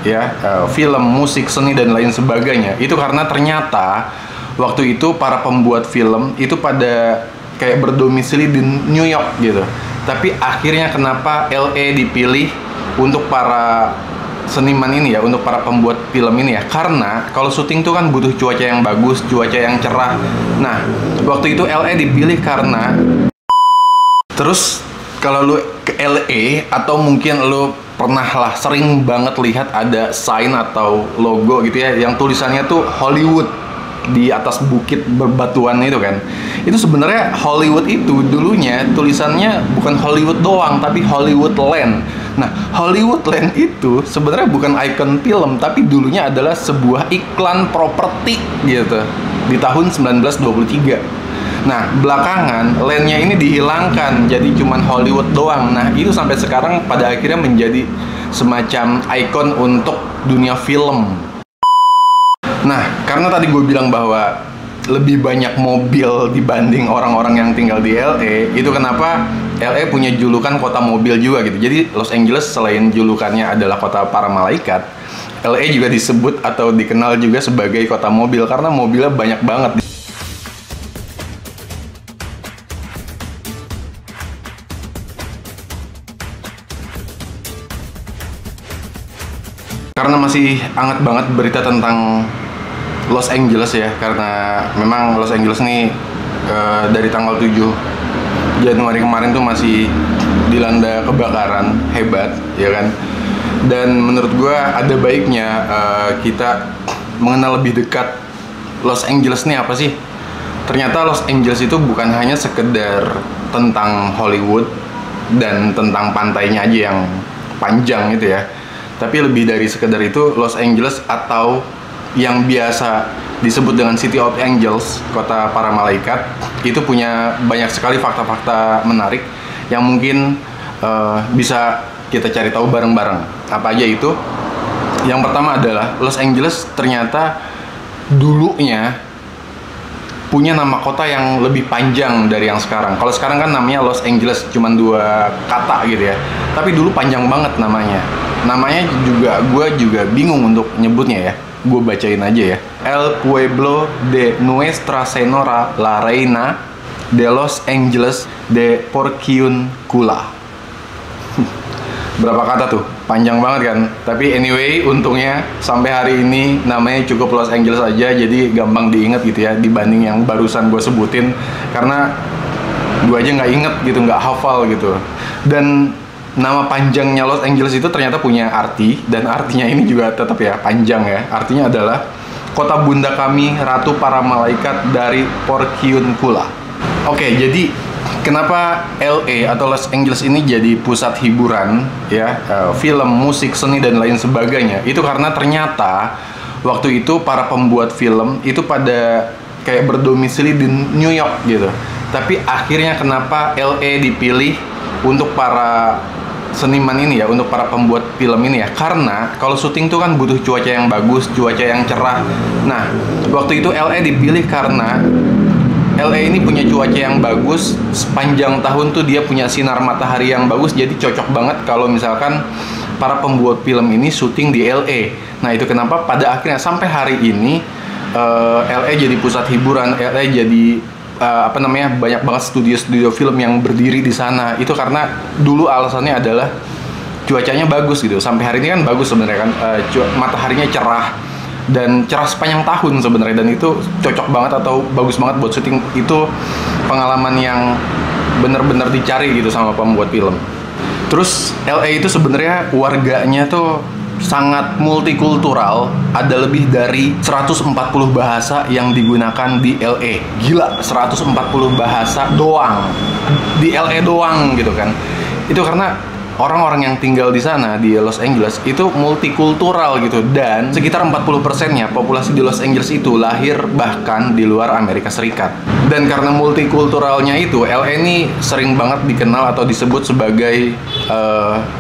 ya, film, musik, seni dan lain sebagainya. Itu karena ternyata waktu itu para pembuat film itu pada kayak berdomisili di New York gitu. Tapi akhirnya kenapa LA dipilih untuk para seniman ini ya, untuk para pembuat film ini ya, karena kalau syuting tuh kan butuh cuaca yang bagus, cuaca yang cerah. Nah, waktu itu LA dipilih karena terus kalau lu ke LA atau mungkin lu pernah lah sering banget lihat ada sign atau logo gitu ya yang tulisannya tuh Hollywood di atas bukit berbatuan itu kan. Itu sebenarnya Hollywood itu dulunya tulisannya bukan Hollywood doang tapi Hollywood Land. Nah, Hollywood Land itu sebenarnya bukan ikon film tapi dulunya adalah sebuah iklan properti gitu di tahun 1923. Nah, belakangan landnya ini dihilangkan jadi cuman Hollywood doang. Nah, itu sampai sekarang pada akhirnya menjadi semacam ikon untuk dunia film. Nah, karena tadi gue bilang bahwa lebih banyak mobil dibanding orang-orang yang tinggal di LA, itu kenapa LA punya julukan kota mobil juga gitu. Jadi Los Angeles selain julukannya adalah kota para malaikat, LA juga disebut atau dikenal juga sebagai kota mobil karena mobilnya banyak banget. Karena masih hangat banget berita tentang Los Angeles ya, karena memang Los Angeles nih dari tanggal 7 Januari kemarin tuh masih dilanda kebakaran hebat ya kan. Dan menurut gue ada baiknya kita mengenal lebih dekat Los Angeles nih apa sih. Ternyata Los Angeles itu bukan hanya sekedar tentang Hollywood dan tentang pantainya aja yang panjang gitu ya, tapi lebih dari sekedar itu. Los Angeles atau yang biasa disebut dengan City of Angels, kota para malaikat, itu punya banyak sekali fakta-fakta menarik yang mungkin bisa kita cari tahu bareng-bareng. Apa aja itu? Yang pertama adalah Los Angeles ternyata dulunya punya nama kota yang lebih panjang dari yang sekarang. Kalau sekarang kan namanya Los Angeles cuman 2 kata gitu ya, tapi dulu panjang banget namanya. Namanya juga gue juga bingung untuk nyebutnya ya. Gue bacain aja ya. El Pueblo de Nuestra Senora la Reina de Los Angeles de Porciuncula. Berapa kata tuh? Panjang banget kan? Tapi anyway, untungnya sampai hari ini namanya cukup Los Angeles aja, jadi gampang diingat gitu ya dibanding yang barusan gue sebutin, karena gue aja nggak inget gitu, nggak hafal gitu. Dan nama panjangnya Los Angeles itu ternyata punya arti, dan artinya ini juga tetap ya panjang ya. Artinya adalah kota bunda kami, ratu para malaikat dari Porciuncula. Oke, jadi kenapa LA atau Los Angeles ini jadi pusat hiburan ya, film, musik, seni dan lain sebagainya? Itu karena ternyata waktu itu para pembuat film itu pada kayak berdomisili di New York gitu. Tapi akhirnya kenapa LA dipilih untuk para seniman ini ya, untuk para pembuat film ini ya, karena kalau syuting tuh kan butuh cuaca yang bagus, cuaca yang cerah. Nah, waktu itu LA dipilih karena LA ini punya cuaca yang bagus, sepanjang tahun tuh dia punya sinar matahari yang bagus, jadi cocok banget kalau misalkan para pembuat film ini syuting di LA. Nah, itu kenapa pada akhirnya sampai hari ini LA jadi pusat hiburan, LA jadi banyak banget studio-studio film yang berdiri di sana. Itu karena dulu alasannya adalah cuacanya bagus gitu. Sampai hari ini kan bagus sebenarnya kan, mataharinya cerah dan cerah sepanjang tahun sebenarnya, dan itu cocok banget atau bagus banget buat syuting. Itu pengalaman yang bener-bener dicari gitu sama pembuat film. Terus LA itu sebenarnya warganya tuh sangat multikultural, ada lebih dari 140 bahasa yang digunakan di LA. Gila, 140 bahasa doang di LA doang gitu kan. Itu karena orang-orang yang tinggal di sana di Los Angeles itu multikultural gitu, dan sekitar 40%-nya populasi di Los Angeles itu lahir bahkan di luar Amerika Serikat. Dan karena multikulturalnya itu, LA ini sering banget dikenal atau disebut sebagai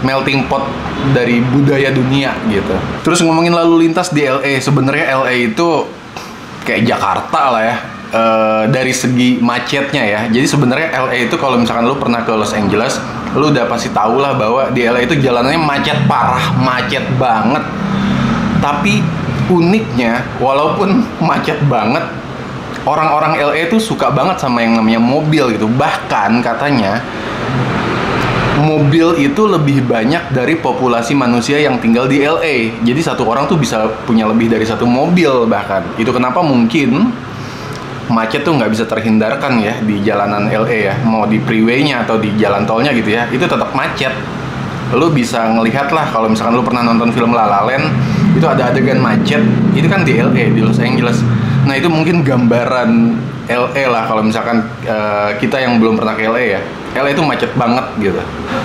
melting pot dari budaya dunia gitu. Terus ngomongin lalu lintas di LA, sebenarnya LA itu kayak Jakarta lah ya, dari segi macetnya ya. Jadi sebenarnya LA itu kalau misalkan lu pernah ke Los Angeles, lu udah pasti tahu lah bahwa di LA itu jalanannya macet parah, macet banget. Tapi uniknya, walaupun macet banget, orang-orang LA tuh suka banget sama yang namanya mobil gitu. Bahkan katanya mobil itu lebih banyak dari populasi manusia yang tinggal di LA. Jadi satu orang tuh bisa punya lebih dari satu mobil bahkan. Itu kenapa mungkin macet tuh nggak bisa terhindarkan ya di jalanan LA ya. Mau di freeway-nya atau di jalan tolnya gitu ya, itu tetap macet. Lu bisa ngelihat lah kalau misalkan lu pernah nonton film La La Land, itu ada adegan macet, itu kan di LA, di Los Angeles. Nah itu mungkin gambaran LA lah kalau misalkan kita yang belum pernah ke LA ya. LA itu macet banget gitu.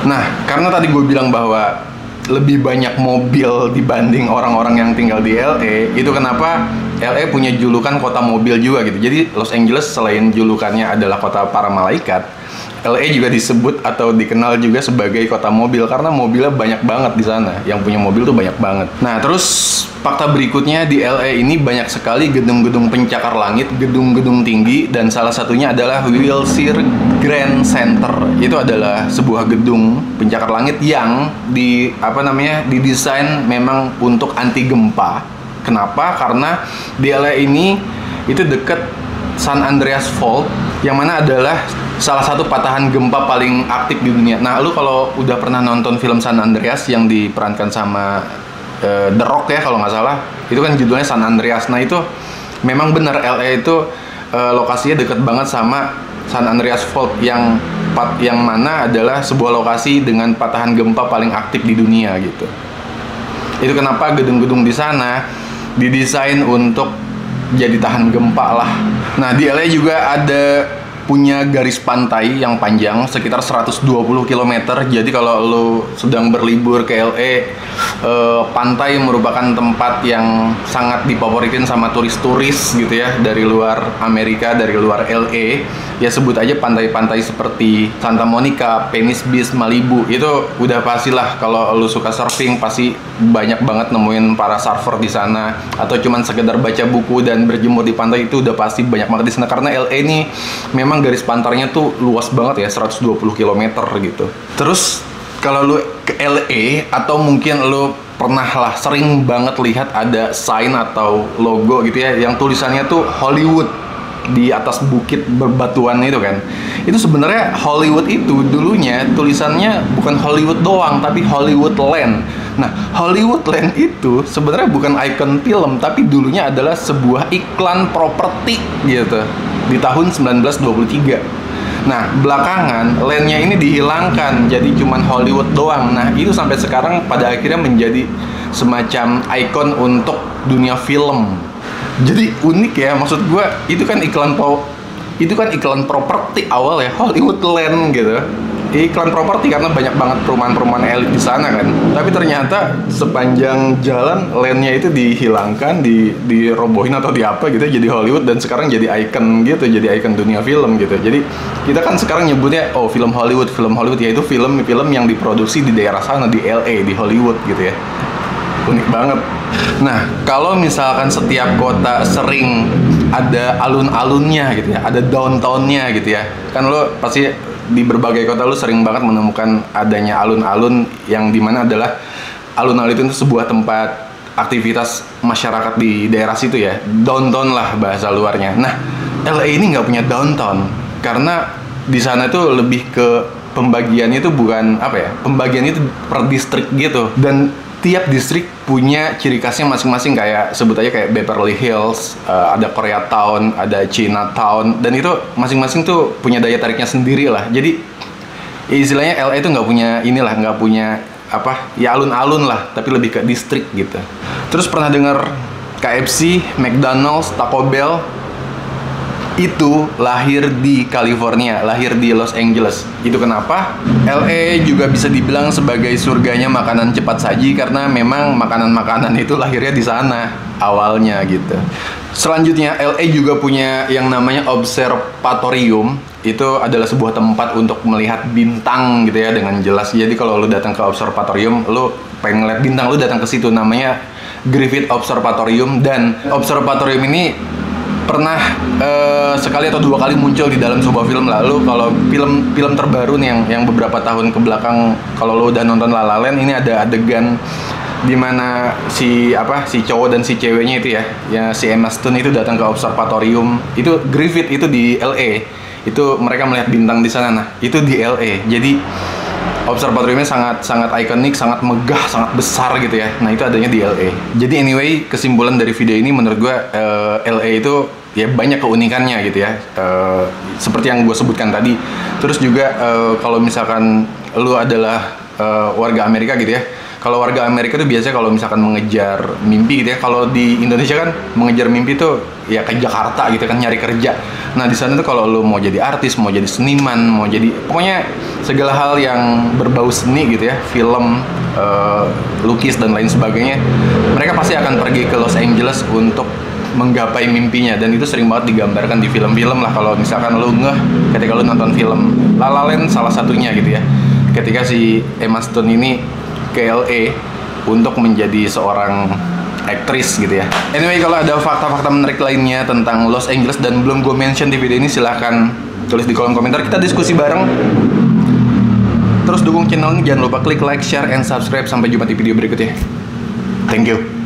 Nah karena tadi gue bilang bahwa lebih banyak mobil dibanding orang-orang yang tinggal di LA, itu kenapa LA punya julukan kota mobil juga gitu. Jadi Los Angeles selain julukannya adalah kota para malaikat, LA juga disebut atau dikenal juga sebagai kota mobil karena mobilnya banyak banget di sana. Yang punya mobil tuh banyak banget. Nah, terus fakta berikutnya di LA ini banyak sekali gedung-gedung pencakar langit, gedung-gedung tinggi, dan salah satunya adalah Wilshire Grand Center. Itu adalah sebuah gedung pencakar langit yang didesain memang untuk anti gempa. Kenapa? Karena di LA ini itu deket San Andreas Fault, yang mana adalah salah satu patahan gempa paling aktif di dunia. Nah, lu kalau udah pernah nonton film San Andreas yang diperankan sama The Rock ya kalau nggak salah, itu kan judulnya San Andreas. Nah itu memang benar LA itu lokasinya deket banget sama San Andreas Fault yang mana adalah sebuah lokasi dengan patahan gempa paling aktif di dunia gitu. Itu kenapa gedung-gedung di sana didesain untuk jadi tahan gempa lah. Nah di LA juga ada punya garis pantai yang panjang sekitar 120 km. Jadi kalau lo sedang berlibur ke LA, pantai merupakan tempat yang sangat difavoritin sama turis-turis gitu ya, dari luar Amerika, dari luar LA. Ya sebut aja pantai-pantai seperti Santa Monica, Venice Beach, Malibu. Itu udah pastilah kalau lo suka surfing pasti banyak banget nemuin para surfer di sana, atau cuman sekedar baca buku dan berjemur di pantai itu udah pasti banyak banget di sana karena LA ini memang garis pantainya tuh luas banget ya, 120 km gitu. Terus kalau lu ke LA atau mungkin lu pernah lah sering banget lihat ada sign atau logo gitu ya yang tulisannya tuh Hollywood di atas bukit berbatuan itu kan. Itu sebenarnya Hollywood itu dulunya tulisannya bukan Hollywood doang tapi Hollywood Land. Nah, Hollywood Land itu sebenarnya bukan ikon film tapi dulunya adalah sebuah iklan properti gitu di tahun 1923. Nah, belakangan landnya ini dihilangkan jadi cuman Hollywood doang. Nah, itu sampai sekarang pada akhirnya menjadi semacam ikon untuk dunia film. Jadi unik ya, maksud gue itu kan iklan properti awal ya, Hollywood Land gitu. Iklan properti karena banyak banget perumahan-perumahan elit di sana kan. Tapi ternyata sepanjang jalan landnya itu dihilangkan, dirobohin atau di apa gitu jadi Hollywood, dan sekarang jadi ikon gitu, jadi ikon dunia film gitu. Jadi kita kan sekarang nyebutnya film Hollywood yaitu film-film yang diproduksi di daerah sana di LA, di Hollywood gitu ya. Unik banget. Nah, kalau misalkan setiap kota sering ada alun-alunnya gitu ya, ada downtown-nya gitu ya. Kan lo pasti di berbagai kota lo sering banget menemukan adanya alun-alun yang dimana adalah alun-alun itu sebuah tempat aktivitas masyarakat di daerah situ ya. Downtown lah bahasa luarnya. Nah, LA ini nggak punya downtown karena di sana tuh lebih ke pembagiannya itu bukan pembagiannya itu per distrik gitu, dan tiap distrik punya ciri khasnya masing-masing, kayak sebut aja kayak Beverly Hills, ada Koreatown, ada Chinatown, dan itu masing-masing tuh punya daya tariknya sendiri lah. Jadi istilahnya LA itu nggak punya alun-alun lah, tapi lebih ke distrik gitu. Terus pernah dengar KFC, McDonald's, Taco Bell? Itu lahir di California, lahir di Los Angeles. Itu kenapa LA juga bisa dibilang sebagai surganya makanan cepat saji karena memang makanan-makanan itu lahirnya di sana awalnya gitu. Selanjutnya LA juga punya yang namanya observatorium. Itu adalah sebuah tempat untuk melihat bintang gitu ya dengan jelas. Jadi kalau lu datang ke observatorium, lu pengen ngeliat bintang, lu datang ke situ, namanya Griffith Observatorium. Dan observatorium ini pernah sekali atau dua kali muncul di dalam sebuah film. Lalu kalau film terbaru nih yang beberapa tahun ke belakang, kalau lo udah nonton La La Land, ini ada adegan dimana si cowok dan si ceweknya itu ya si Emma Stone itu datang ke observatorium. Itu Griffith itu di LA. Itu mereka melihat bintang di sana. Nah, itu di LA. Jadi observatoriumnya sangat ikonik, sangat megah, sangat besar gitu ya. Nah, itu adanya di LA. Jadi anyway, kesimpulan dari video ini menurut gue LA itu ya banyak keunikannya gitu ya. Seperti yang gue sebutkan tadi. Terus juga kalau misalkan lu adalah warga Amerika gitu ya. Kalau warga Amerika tuh biasanya kalau misalkan mengejar mimpi gitu ya. Kalau di Indonesia kan mengejar mimpi tuh ya ke Jakarta gitu kan, nyari kerja. Nah, di sana tuh kalau lu mau jadi artis, mau jadi seniman, mau jadi pokoknya segala hal yang berbau seni gitu ya, film, lukis dan lain sebagainya, mereka pasti akan pergi ke Los Angeles untuk menggapai mimpinya. Dan itu sering banget digambarkan di film-film lah. Kalau misalkan lu ketika lu nonton film La La Land salah satunya gitu ya, ketika si Emma Stone ini ke LA untuk menjadi seorang aktris gitu ya. Anyway, kalau ada fakta-fakta menarik lainnya tentang Los Angeles dan belum gue mention di video ini, silahkan tulis di kolom komentar, kita diskusi bareng. Terus dukung channel ini, jangan lupa klik like, share, and subscribe. Sampai jumpa di video berikutnya. Thank you.